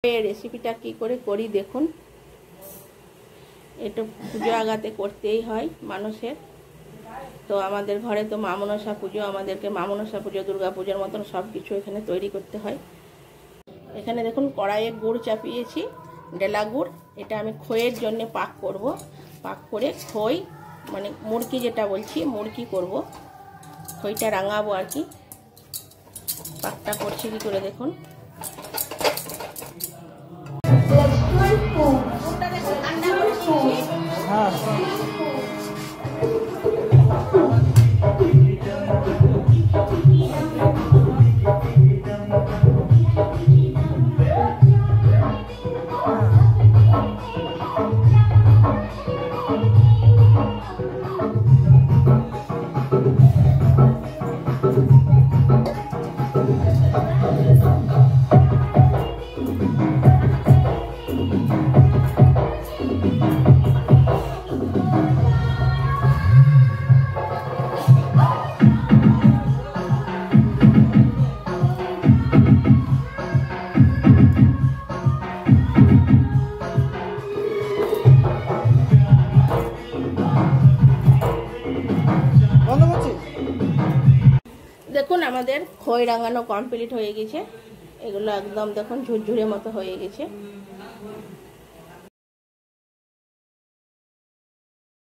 এই রেসিপিটা কি করে করি দেখুন। এটা পুজো আগাতে করতেই হয় মানুষের। তো আমাদের ঘরে তো মা মনসা পুজো, আমাদেরকে মা মনসা পুজো, দুর্গা পুজোর মতন সব কিছু এখানে তৈরি করতে হয়। এখানে দেখুন কড়াইয়ে গুড় চাপিয়েছি, ডেলা গুড়। এটা আমি খইয়ের জন্য পাক করব। পাক করে খই মানে মুড়কি, যেটা বলছি মুড়কি করব, খইটা রাঙাবো আর কি। পাকটা করছি কি করে দেখুন। দেখুন আমাদের খই রাঙানো কমপ্লিট হয়ে গেছে। এগুলো একদম দেখুন ঝুরঝুরে মতো হয়ে গেছে।